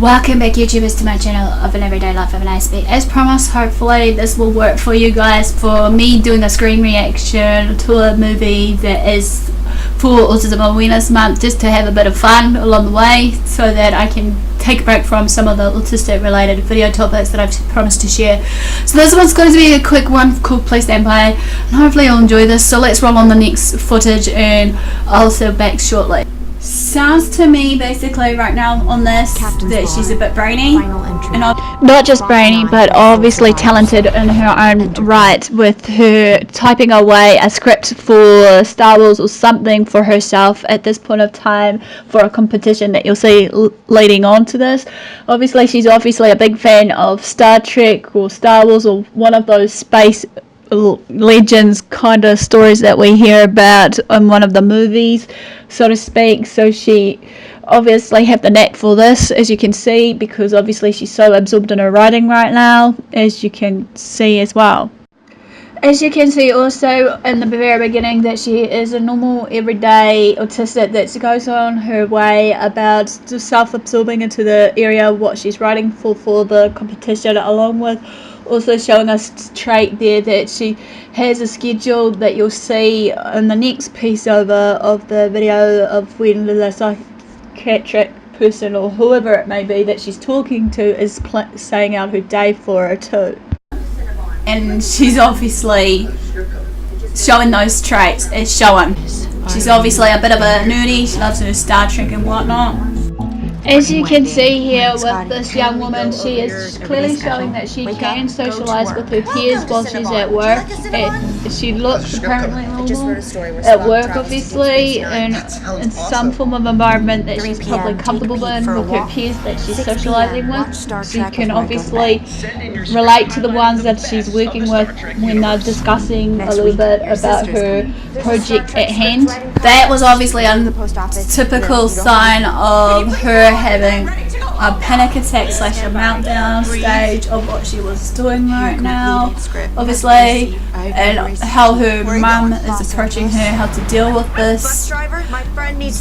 Welcome back, YouTubers, to my channel of an everyday life of an Aspie. As promised, hopefully this will work for you guys, for me doing a screen reaction to a movie that is for Autism Awareness Month, just to have a bit of fun along the way, so that I can take a break from some of the autistic related video topics that I've promised to share. So this one's going to be a quick one called Please Stand By, and hopefully you'll enjoy this. So let's roll on the next footage and I'll see you back shortly. Sounds to me basically right now on this that she's a bit brainy, and not just brainy but obviously talented in her own right, with her typing away a script for Star Wars or something for herself at this point of time for a competition that you'll see leading on to this. Obviously she's a big fan of Star Trek or Star Wars, or one of those space legends kind of stories that we hear about in one of the movies, so to speak. So she obviously have the knack for this, as you can see, because obviously she's so absorbed in her writing right now, as you can see as well. As you can see also in the very beginning that she is a normal everyday autistic that goes on her way about just self-absorbing into the area of what she's writing for the competition, along with also showing us trait there that she has a schedule that you'll see in the next piece of the video of when the psychiatric person or whoever it may be that she's talking to is saying out her day for her too. And she's obviously showing those traits. It's showing. She's obviously a bit of a nerdy. She loves her Star Trek and whatnot. As you can see here with this young woman, she is clearly showing that she can socialise with her peers while she's at work. She looks apparently normal at work, obviously, and in some form of environment that she's probably comfortable in with her peers that she's socialising with. She can obviously relate to the ones that she's working with when they're discussing a little bit about her project at hand. That was obviously a typical sign of her having a panic attack / a meltdown stage of what she was doing right now, obviously, and how her mum is approaching her, how to deal with this.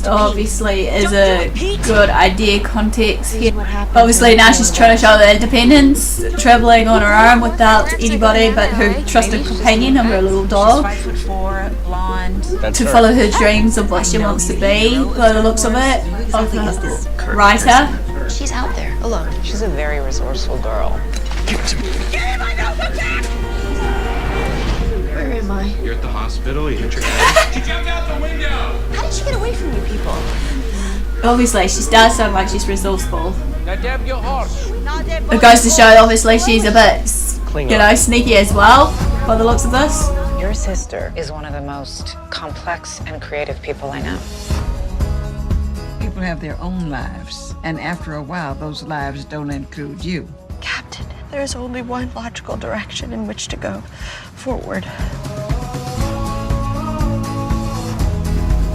Obviously is a good idea context here. Obviously now she's trying to show the independence, travelling on her own without anybody but her trusted companion of her little dog, to follow her dreams of what she wants to be, by the looks of it, of the writer. She's out there, alone. She's a very resourceful girl. Give it to me. Get my notebook back! Where am I? You're at the hospital, you hit your head. She jumped out the window! How did she get away from you people? Obviously she does sound like she's resourceful. Now dab your horse. It goes to show obviously she's a bit, sneaky as well, by the looks of this. Your sister is one of the most complex and creative people I know. People have their own lives, and after a while, those lives don't include you. Captain, there's only one logical direction in which to go forward.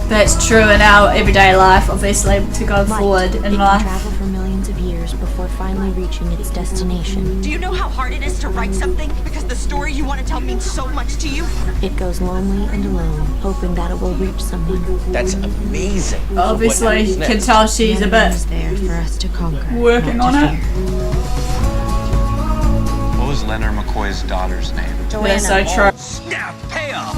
That's true in our everyday life, obviously, to go forward in life. It can travel for millions of years before finally reaching its destination. Do you know how hard it is to write something? Because the story you want to tell means so much to you. It goes lonely and alone, hoping that it will reach someone. That's amazing. Obviously, you can tell she's a bit there for us to conquer, working on it. What was Leonard McCoy's daughter's name? Joanna. That's so true. Snap, payoff.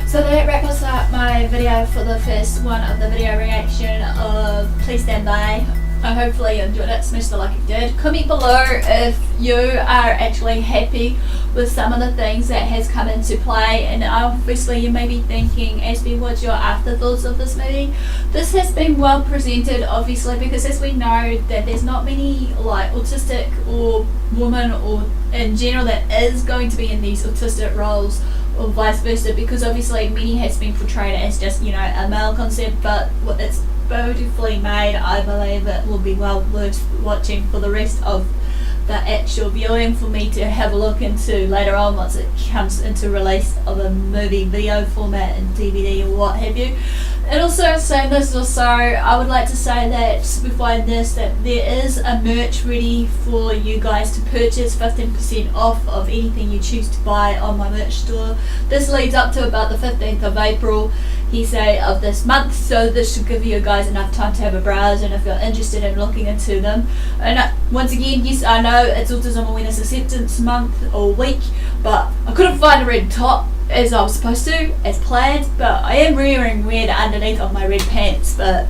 So that wraps up my video for the first one of the video reaction of Please Stand By. I hopefully you enjoyed it. Smash the like if you did. Comment below if you are actually happy with some of the things that has come into play, and obviously you may be thinking, Aspie, what's your afterthoughts of this movie? This has been well presented, obviously, because as we know that there's not many like autistic or women or in general that is going to be in these autistic roles, or vice versa, because obviously many has been portrayed as just, you know, a male concept, but it's beautifully made. I believe it will be well worth watching for the rest of the actual viewing for me to have a look into later on once it comes into release of a movie video format and DVD or what have you. And also saying this also, I would like to say that before I end this, that there is a merch ready for you guys to purchase, 15% off of anything you choose to buy on my merch store. This leads up to about the 15th of April, of this month, so this should give you guys enough time to have a browse and if you're interested in looking into them. And once again, yes, I know it's Autism Awareness Acceptance Month or week, but I couldn't find a red top as I was supposed to, as planned, but I am wearing red underneath of my red pants, but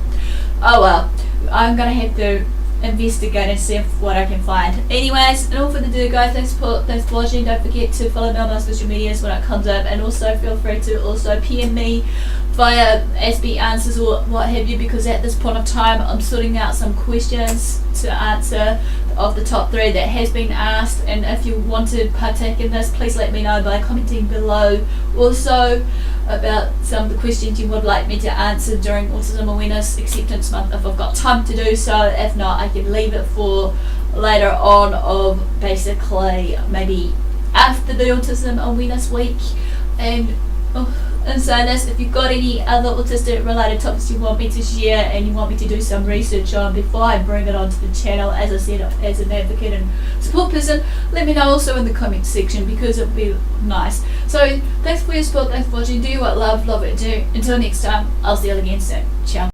oh well, I'm gonna have to investigate and see what I can find. Anyways, and all for the do guys, thanks for watching. Don't forget to follow me on my social medias when it comes up, and also feel free to also PM me via Aspie Answers or what have you, because at this point of time I'm sorting out some questions to answer of the top 3 that has been asked, and if you want to partake in this, please let me know by commenting below. Also about some of the questions you would like me to answer during Autism Awareness Acceptance Month if I've got time to do so. If not, I can leave it for later on, of basically maybe after the Autism Awareness Week. And in saying this, if you've got any other autistic related topics you want me to share and you want me to do some research on before I bring it onto the channel, as I said, as an advocate and support person, let me know also in the comments section, because it would be nice. So thanks for your support, thanks for watching. Do what love it do. Until next time, I'll see you again soon. Ciao.